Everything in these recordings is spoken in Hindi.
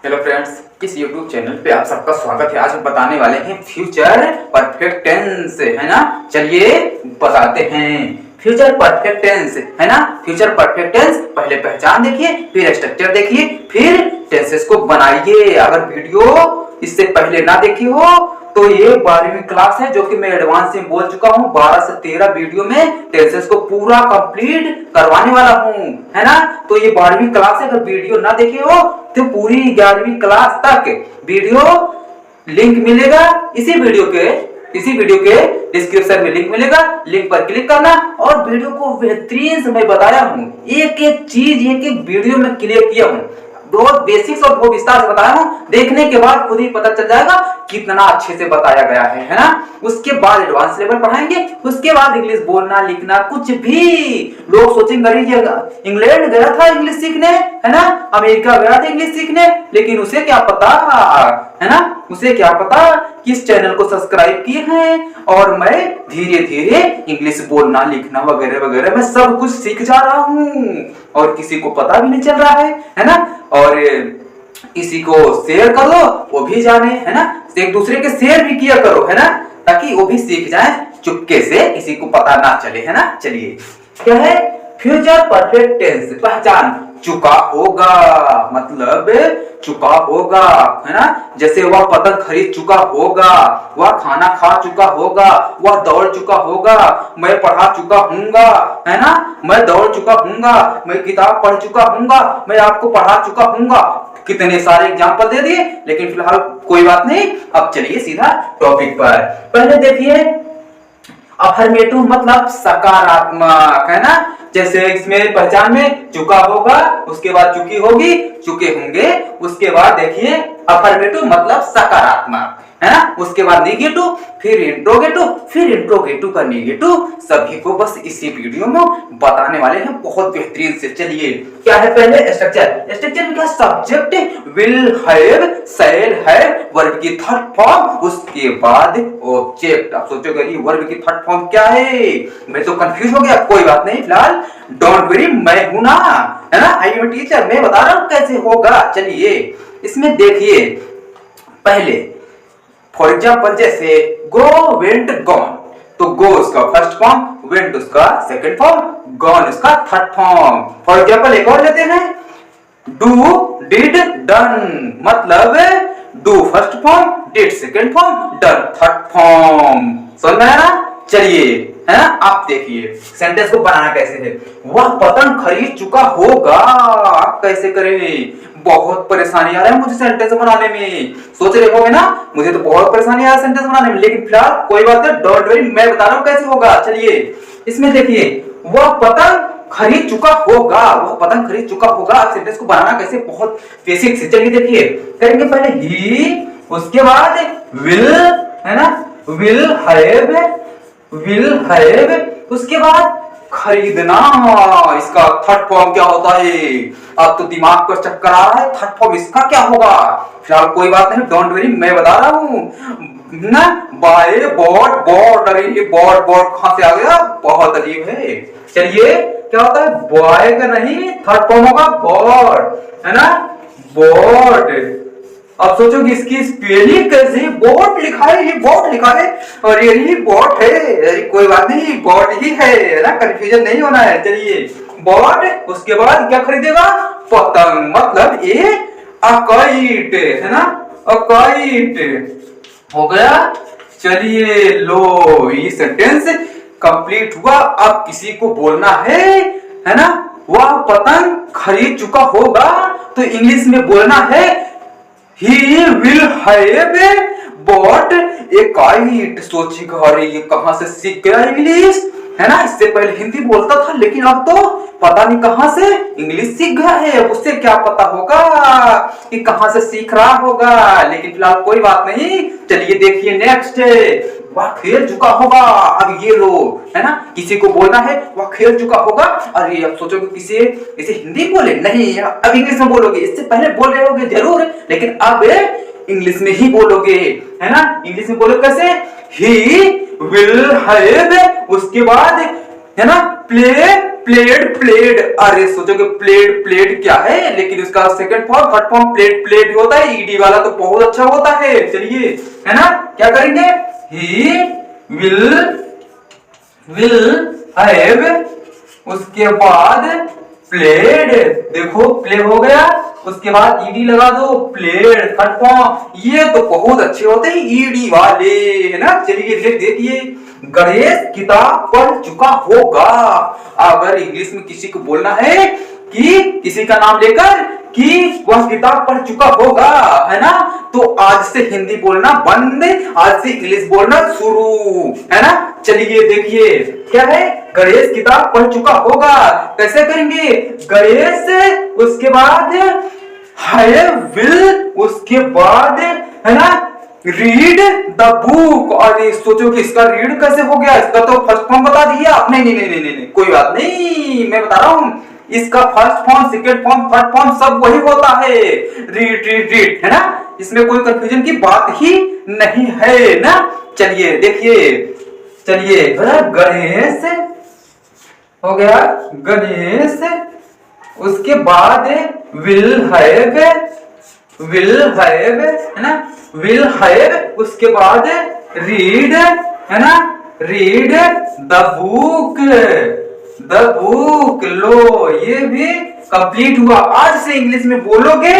हेलो फ्रेंड्स, इस YouTube चैनल पे आप सबका स्वागत है। आज हम बताने वाले हैं फ्यूचर परफेक्ट टेंस, है ना। चलिए बताते हैं। फ्यूचर परफेक्ट टेंस, है ना। फ्यूचर परफेक्ट टेंस पहले पहचान देखिए, फिर स्ट्रक्चर देखिए, फिर टेंसेस को बनाइए। अगर वीडियो इससे पहले ना देखी हो तो ये 12वीं क्लास है, जो कि मैं एडवांस में बोल चुका हूँ। 12 से 13 वीडियो में टेंसेस को पूरा कंप्लीट करवाने वाला हूँ, है ना। तो ये 12वीं क्लास है। अगर वीडियो ना देखे हो तो पूरी 11वीं क्लास तक वीडियो लिंक मिलेगा। इसी वीडियो के डिस्क्रिप्शन में लिंक मिलेगा। लिंक पर क्लिक करना और वीडियो को बेहतरीन से मैं बताया हूँ। एक एक चीज एक एक वीडियो में क्लियर किया हूँ। बहुत बेसिक्स और बहुत विस्तार से बताया हूँ। देखने के बाद खुद ही पता चल जाएगा कितना अच्छे से बताया गया है ना। उसके बाद एडवांस लेवल पढ़ाएंगे। उसके बाद इंग्लिश बोलना लिखना कुछ भी। लोग सोचेंगे इंग्लैंड गया था इंग्लिश सीखने, है ना, अमेरिका गया था इंग्लिश सीखने, लेकिन उसे क्या पता, है ना, उसे क्या पता कि इस चैनल को सब्सक्राइब किए हैं और मैं धीरे धीरे इंग्लिश बोलना लिखना वगैरह वगैरह मैं सब कुछ सीख जा रहा हूँ और किसी को पता भी नहीं चल रहा है ना। और किसी को शेयर करो वो भी जाने, है ना। एक दूसरे के शेयर भी किया करो, है ना, ताकि वो भी सीख जाए चुपके से, किसी को पता ना चले, है ना। चलिए क्या है फ्यूचर परफेक्ट टेंस। पहचान, चुका होगा, मतलब चुका होगा, है ना। जैसे वह पतंग खरीद चुका होगा, वह खाना खा चुका होगा, वह दौड़ चुका होगा, मैं पढ़ा चुका हूँगा, है ना, मैं दौड़ चुका हूँगा, मैं किताब पढ़ चुका हूँगा, मैं आपको पढ़ा चुका हूँगा। कितने सारे एग्जाम्पल दे दिए, लेकिन फिलहाल कोई बात नहीं। अब चलिए सीधा टॉपिक पर। पहले देखिए अफर्मेटिव मतलब सकारात्मक, है ना। जैसे इसमें पहचान में चुका होगा, उसके बाद चुकी होगी, चुके होंगे, उसके बाद देखिए अफर्मेटिव मतलब सकारात्मक, है ना। उसके बाद नेगेटिव, फिर इंट्रोगेटिव का नेगेटिव। सभी को बस इसी वीडियो में बताने वाले हैं बहुत बेहतरीन से। चलिए क्या है पहले स्ट्रक्चर। स्ट्रक्चर में क्या, subject will have, shall have, verb की थर्ड फॉर्म, उसके बाद ऑब्जेक्ट। आप सोचोगे ये वर्ब की थर्ड फॉर्म क्या है, मैं तो कंफ्यूज हो गया। कोई बात नहीं, फिलहाल डोंट वरी, मैं हूं ना, है ना, आई एम टीचर, मैं बता रहा हूं कैसे होगा। चलिए इसमें देखिए पहले फॉर एग्जाम्पल जैसे गो वेंट गॉन, तो गो उसका फर्स्ट फॉर्म, वेंट उसका सेकंड फॉर्म, गॉन उसका थर्ड फॉर्म। फॉर एग्जाम्पल एक और लेते हैं, डू डिड डन, मतलब do first form, did second form, done third form. समझ में आया ना। चलिए, है ना। आप देखिए सेंटेंस को बनाना कैसे है। वह पतंग खरीद चुका होगा, आप कैसे करें। बहुत परेशानी आ रहा है मुझे सेंटेंस बनाने में। सोच रहे होंगे ना, मुझे तो बहुत परेशानी आ रहा है सेंटेंस बनाने में, लेकिन फिलहाल कोई बात नहीं, डोंट वरी, मैं बता रहा हूं कैसे होगा। चलिए इसमें देखिए वह पतंग खरीद चुका होगा, वह पतंग खरीद चुका होगा। सेंटेंस को बनाना कैसे, बहुत बेसिक से। चलिए देखिए करेंगे पहले ही, उसके बाद विल, है ना, विल हैव, उसके बाद खरीदना। इसका थर्ड फॉर्म क्या होता है, अब तो दिमाग पर चक्कर आ रहा है, थर्ड फॉर्म इसका क्या होगा। फिलहाल कोई बात नहीं, डोंट वरी, मैं बता रहा हूं ना। बाय बॉट, बॉट, अरे ये बॉट कहां से आ गया, बहुत अजीब है। चलिए क्या होता है, बॉय का नहीं, थर्ड फॉर्म होगा बॉट, है ना, बॉट। अब सोचो कि इसकी स्पेलिंग कैसे, बोट लिखा है, ये बोट लिखा है और ये बोट है। अरे कोई बात नहीं, बोट ही है ना, कंफ्यूजन नहीं होना है। चलिए बोट, उसके बाद क्या खरीदेगा, पतंग, मतलब ये अकाइट, है ना, अकाइट हो गया। चलिए लो, ये सेंटेंस कंप्लीट हुआ। अब किसी को बोलना है ना, वह पतंग खरीद चुका होगा, तो इंग्लिश में बोलना है He will have bought a kite। सोचिएगा अरे ये कहां से सीख गया इंग्लिश, है ना। इससे पहले हिंदी बोलता था, लेकिन अब तो पता नहीं कहां से इंग्लिश सीख गया है। उससे क्या पता होगा कि कहां से सीख रहा होगा, लेकिन फिलहाल कोई बात नहीं। चलिए देखिए नेक्स्ट, वह खेल चुका होगा। अब ये लो, है ना, किसी को बोलना है वह खेल चुका होगा। अरे अब सोचोगे किसी इसे हिंदी बोले, नहीं अब इंग्लिश में बोलोगे। इससे पहले बोल रहे होगे जरूर, लेकिन अब इंग्लिश में ही बोलोगे, है ना। इंग्लिश में बोलो कैसे, ही विल हैव, उसके बाद है ना, प्ले प्लेड प्लेड, अरे सोचोगे प्लेड प्लेड क्या है, लेकिन उसका second form third form played played होता है, ईडी वाला तो बहुत अच्छा होता है। चलिए है ना, क्या करेंगे, ही विल हैव, उसके बाद प्लेड, देखो प्ले हो गया, उसके बाद ईडी लगा दो, प्लेड थर्ड फॉर्म, ये तो बहुत अच्छे होते हैं ईडी वाले, है ना। चलिए देखिए, गणेश किताब पढ़ चुका होगा। अगर इंग्लिश में किसी को बोलना है कि किसी का नाम लेकर कि वह किताब पढ़ चुका होगा, है ना, तो आज से हिंदी बोलना बंद, आज से इंग्लिश बोलना शुरू, है ना। चलिए देखिए क्या है, गणेश किताब पढ़ चुका होगा, कैसे करेंगे, गणेश उसके बाद है विल, उसके बाद है ना रीड द बुक। और सोचो कि इसका रीड कैसे हो गया, इसका तो फर्स्ट फॉर्म बता दिया। नहीं नहीं नहीं नहीं नहीं, कोई बात नहीं, मैं बता रहा हूं, इसका first form second form third form सब वही होता है, रीड रीड रीड, है ना, इसमें कोई कंफ्यूजन की बात ही नहीं है ना। चलिए देखिए, चलिए गणेश हो गया, गणेश उसके बाद विल हैव है ना, विल हैव उसके बाद रीड, है ना, रीड द बुक, लो ये भी कंप्लीट हुआ। आज से इंग्लिश में बोलोगे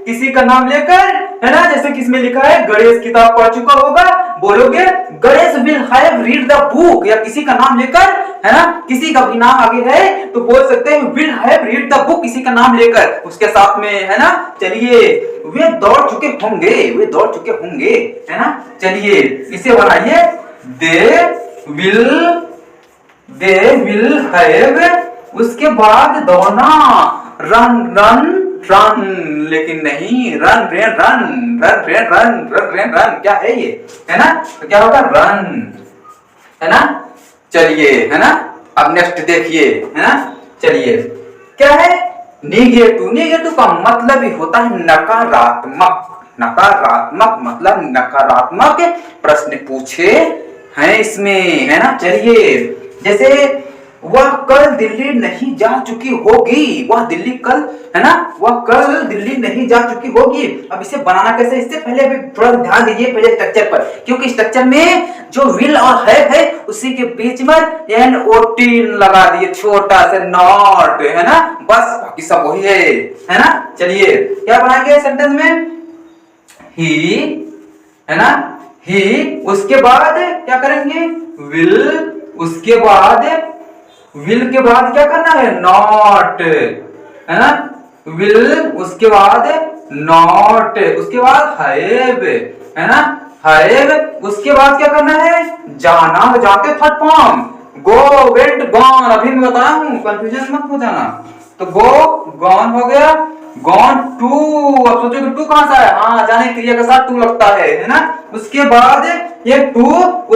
किसी का नाम लेकर, है ना, जैसे किसमें लिखा है गणेश किताब पढ़ चुका होगा, बोलोगे Ganesh will have read the book, या किसी का नाम लेकर, है ना, किसी का भी नाम आगे है तो बोल सकते हैं will have read the book, किसी का नाम लेकर उसके साथ में, है ना। चलिए वे दौड़ चुके होंगे, वे दौड़ चुके होंगे, है ना। चलिए इसे बनाइए, दे विल हैव, उसके बाद दौड़ना, रन रन रन, लेकिन नहीं run rain run, run rain run, run rain run, क्या है ये, है ना, तो क्या होगा रन, है ना। चलिए है ना, अब नेक्स्ट देखिए, है ना। चलिए क्या है, निगेटिव, निगेटिव का मतलब ही होता है नकारात्मक, नकारात्मक मतलब नकारात्मक प्रश्न पूछे हैं इसमें, है ना। चलिए जैसे वह कल दिल्ली नहीं जा चुकी होगी, वह दिल्ली कल, है ना, वह कल दिल्ली नहीं जा चुकी होगी। अब इसे बनाना कैसे, इससे पहले अभी थोड़ा ध्यान दीजिए पहले स्ट्रक्चर पर, क्योंकि स्ट्रक्चर में जो विल और है उसी के बीच में NOT लगा दिए, छोटा सा नॉट, है ना, बस बाकी सब वही है ना। चलिए क्या बनाएंगे सेंटेंस में, ही, है ना, ही, उसके बाद क्या करेंगे, विल, उसके बाद विल के बाद क्या करना है, नॉट, है ना, विल उसके बाद नॉट, उसके बाद हैव, है ना, हैव उसके बाद क्या करना है, जाना, जाते third form, go went gone, अभी मैं बताया हूं, कंफ्यूजन मत हो जाना। तो गो गॉन हो गया, गॉन टू, अब सोचो कि टू कहां से आया, हाँ जाने क्रिया के साथ टू लगता है ना। उसके बाद ये टू,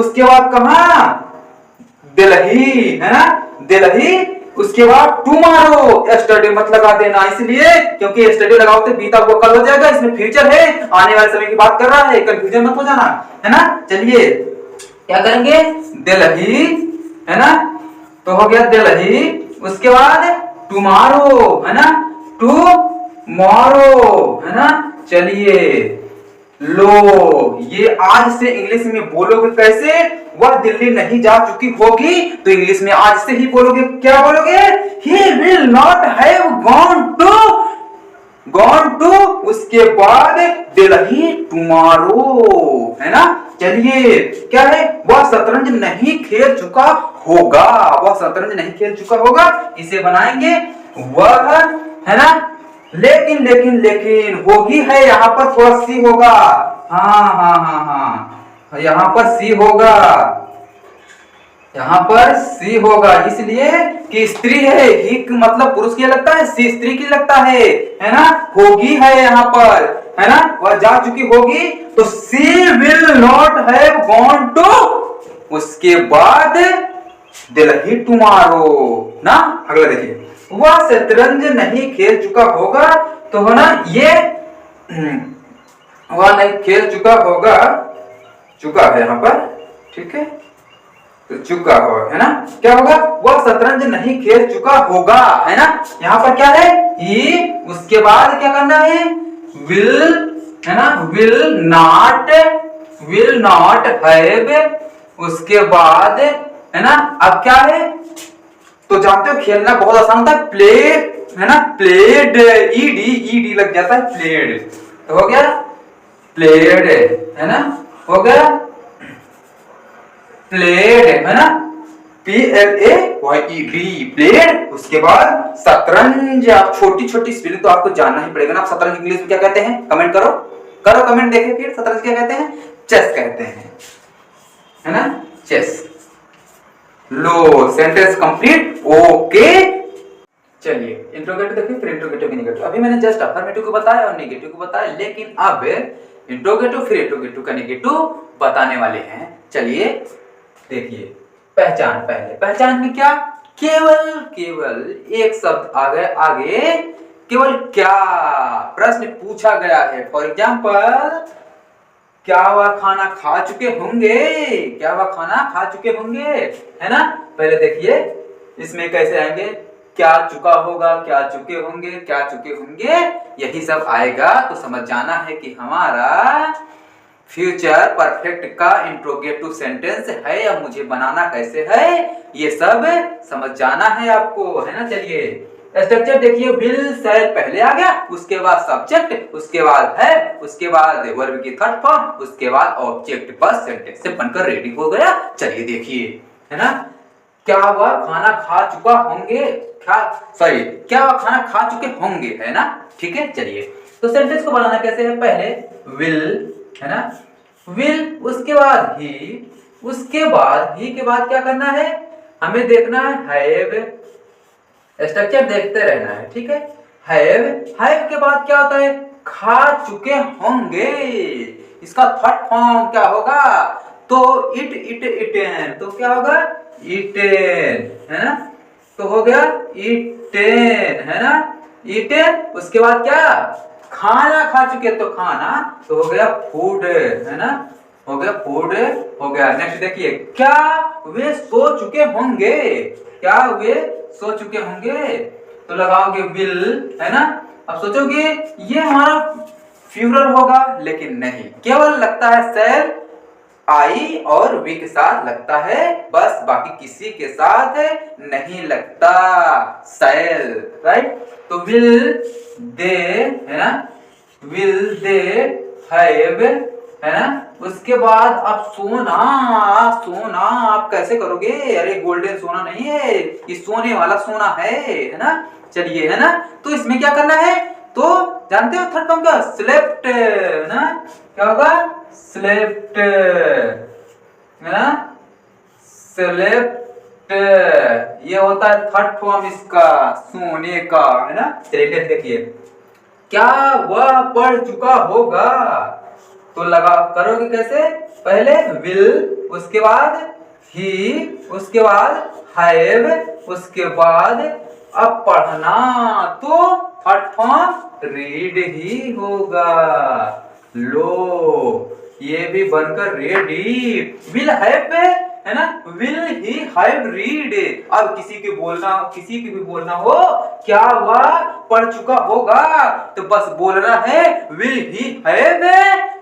उसके बाद कहां, दिल्ली, है ना, दिल्ली, उसके बाद टुमारो, यस्टरडे मत लगा देना, इसलिए क्योंकि यस्टरडे लगाओ तो बीता हुआ कल हो जाएगा, इसमें फ्यूचर है, आने वाले समय की बात कर रहा है, कंफ्यूजन मत हो जाना, है ना। चलिए क्या करेंगे, दिल्ली, है ना, तो हो गया दिल्ली, उसके बाद टुमारो, है ना, टुमारो, है ना। चलिए लो, ये आज से इंग्लिश में बोलोगे कैसे, वह दिल्ली नहीं जा चुकी होगी, तो इंग्लिश में आज से ही बोलोगे, क्या बोलोगे, he will not have gone to, उसके बाद दिल्ली टुमारो, है ना। चलिए क्या है, वह शतरंज नहीं खेल चुका होगा, वह शतरंज नहीं खेल चुका होगा, इसे बनाएंगे वह, है ना, लेकिन लेकिन लेकिन होगी है, यहाँ पर थोड़ा सी होगा, हाँ, यहाँ पर सी होगा, यहाँ पर सी होगा, इसलिए कि स्त्री है, ही मतलब पुरुष की लगता है, सी स्त्री की लगता है ना, होगी है यहाँ पर, है ना, वह जा चुकी होगी, तो she will not have gone to, उसके बाद दिल्ली टुमारो ना। अगला देखिए, वह शतरंज नहीं खेल चुका होगा, तो है ना ये वह नहीं खेल चुका होगा, चुका है यहाँ पर, ठीक है, तो चुका हो, है ना, क्या होगा, वह शतरंज नहीं खेल चुका होगा, है ना। यहाँ पर क्या है, ही, उसके बाद क्या करना है, विल, है ना, विल नॉट हैव, उसके बाद, है ना, अब क्या है, तो जानते हो खेलना बहुत आसान था, प्ले, है ना, प्लेड, ईडी लग जाता है, प्लेड, तो हो गया प्लेड, है ना, हो गया प्लेड, है ना, PLAYED, प्लेड। उसके बाद शतरंज, आप छोटी छोटी स्पेलिंग तो आपको जानना ही पड़ेगा ना। आप शतरंज इंग्लिश में क्या कहते हैं, कमेंट करो, कमेंट देखें, फिर शतरंज क्या कहते हैं, चेस कहते हैं, है ना, चेस। लो, सेंटेंस कंप्लीट, ओके। चलिए इंट्रोगेटिव देखिए, फिर इंट्रोगेटिव नेगेटिव। अभी मैंने जस्ट अफर्मेटिव को बताया और नेगेटिव को बताया, लेकिन अब इंट्रोगेटिव फिर इंट्रोगेटिव का नेगेटिव बताने वाले हैं। चलिए देखिए, पहचान, पहले पहचान में क्या, केवल एक शब्द आगे केवल क्या प्रश्न पूछा गया है। फॉर एग्जाम्पल, क्या वह खाना खा चुके होंगे, क्या वह खाना खा चुके होंगे, है ना। पहले देखिए इसमें कैसे आएंगे, क्या चुका होगा, क्या चुके होंगे, क्या चुके होंगे, यही सब आएगा। तो समझ जाना है कि हमारा फ्यूचर परफेक्ट का इंट्रोगेटिव सेंटेंस है या मुझे बनाना कैसे है, ये सब समझ जाना है आपको, है ना। चलिए स्ट्रक्चर देखिए, विल शैल पहले आ गया, उसके बाद सब्जेक्ट, उसके बाद है, उसके बाद वर्ब की थर्ड फॉर्म, उसके बाद ऑब्जेक्ट, बस सेंटेंस से बनकर रेडी हो गया। चलिए देखिए, है ना, क्या वह खाना खा चुका होंगे, क्या वह खाना खा चुके होंगे, है ना। ठीक है, चलिए तो सेंटेंस को बनाना कैसे है, पहले विल, है ना, विल, उसके बाद ही, उसके बाद ही के बाद क्या करना है, हमें देखना है हैव, स्ट्रक्चर देखते रहना है, ठीक है। हैव के बाद क्या होता है, खा चुके होंगे, इसका थर्ड फॉर्म क्या होगा, तो इटेन, तो क्या होगा, इटेन, है ना, तो हो गया इटेन, है ना, इटेन। उसके बाद क्या, खाना खा चुके, तो खाना, तो हो गया फूड, है ना, हो गया फूड, हो गया। नेक्स्ट देखिए, क्या वे सो चुके होंगे, क्या वे सो चुके होंगे, तो लगाओगे विल, है ना। अब सोचोगे ये हमारा फ्यूचर होगा, लेकिन नहीं, केवल लगता है सेल, आई और वी के साथ लगता है बस, बाकी किसी के साथ नहीं लगता, सेल, राइट। तो विल दे, है ना, विल दे हैव, है ना। उसके बाद आप सोना, आप कैसे करोगे, अरे गोल्डन सोना नहीं है, ये सोने वाला सोना है ना। चलिए, है ना, तो इसमें क्या करना है, तो जानते हो थर्ड फॉर्म क्या, स्लेप्ट, है ना, क्या होगा, स्लेप्ट, है ना, स्लेप्ट, ये होता है थर्ड फॉर्म इसका, सोने का, है ना। चलिए देखिए, क्या वह पढ़ चुका होगा, तो लगा करोगे कैसे, पहले विल, उसके बाद ही, उसके बाद हैव, उसके बाद अब पढ़ना, तो थर्ड फॉर्म रीड ही होगा। लो, ये भी बनकर रेडी, विल हैव, है ना, विल ही हैव रीड। अब किसी की भी बोलना हो, क्या वह पढ़ चुका होगा, तो बस बोलना है विल ही हैव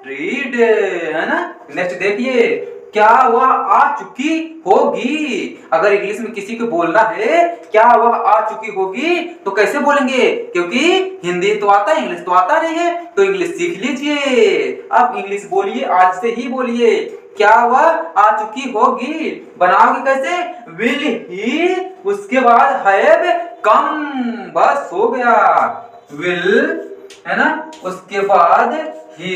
रीड, है ना। नेक्स्ट देखिए, क्या वह आ चुकी होगी, अगर इंग्लिश में किसी को बोलना है क्या वह आ चुकी होगी, तो कैसे बोलेंगे, क्योंकि हिंदी तो आता है, इंग्लिश तो आता नहीं है, तो इंग्लिश सीख लीजिए, आप इंग्लिश बोलिए, आज से ही बोलिए, क्या वह आ चुकी होगी, बनाओगे कैसे, विल ही, उसके बाद हैव कम, बस हो गया, विल, है ना, उसके बाद ही,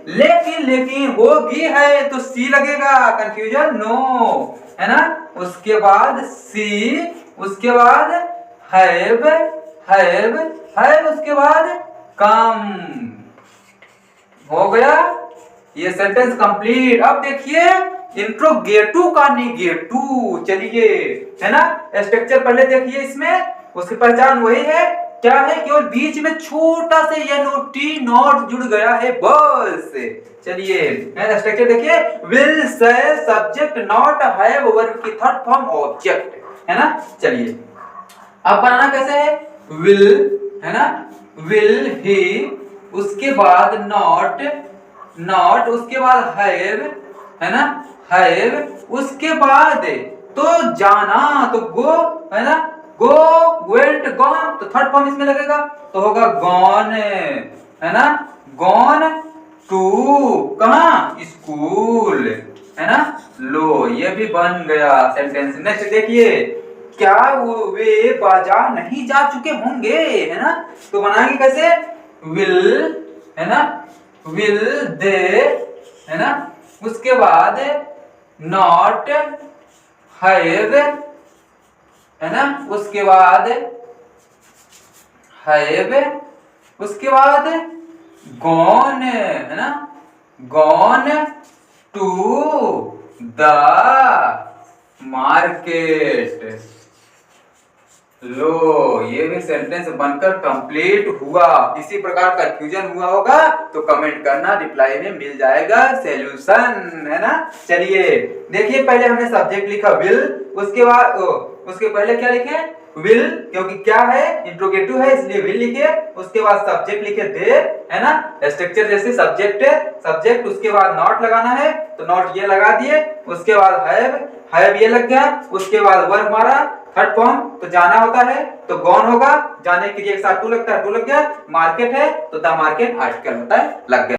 लेकिन होगी है तो सी लगेगा, कंफ्यूजन नो, है ना। उसके बाद सी, उसके बाद हैव, उसके बाद कम, हो गया ये सेंटेंस कंप्लीट। अब देखिए इंट्रोगेटिव का नेगेटिव, चलिए, है ना, स्ट्रक्चर पहले देखिए, इसमें उसकी पहचान वही है, क्या है, केवल बीच में छोटा से एनओटी नॉट जुड़ गया है बस। चलिए स्ट्रक्चर देखिए, will say subject not have verb की थर्ड फॉर्म ऑब्जेक्ट, है ना। चलिए अब बनाना कैसे है, विल, है ना, विल ही, उसके बाद नॉट, नॉट उसके बाद हैव, है ना, हैव उसके बाद तो जाना, तो गो, है ना, गो, वेंट, गॉन, तो थर्ड फॉर्म इसमें लगेगा तो होगा गॉन, है ना, गॉन टू, कहां, स्कूल, है ना। लो ये भी बन गया सेंटेंस। नेक्स्ट देखिए, क्या वे बाजार नहीं जा चुके होंगे, है ना, तो बनाएंगे कैसे, विल, है ना, विल दे, है ना, उसके बाद नॉट हैव, है ना, उसके बाद हैव, उसके बाद गॉन, है ना, गॉन टू द मार्केट। लो ये भी सेंटेंस बनकर कंप्लीट हुआ। इसी प्रकार कंफ्यूजन हुआ होगा तो कमेंट करना, रिप्लाई में मिल जाएगा सॉल्यूशन, है ना। चलिए देखिए, पहले हमने सब्जेक्ट लिखा विल, उसके बाद उसके पहले क्या लिखे, विल, क्योंकि क्या है, इंट्रोगेटिव है इसलिए विल लिखे, उसके बाद सब्जेक्ट लिखे दे, है ना, स्ट्रक्चर जैसे सब्जेक्ट है, सब्जेक्ट, उसके बाद नॉट लगाना है तो नॉट ये लगा दिए, उसके बाद हैव ये लग गया, उसके बाद वर्ब मारा, थर्ड फॉर्म तो जाना होता है तो गॉन होगा, जाने के लिए एक साथ टू लगता है, टू लग गया, मार्केट है तो द मार्केट आर्टिकल होता है, लग गया।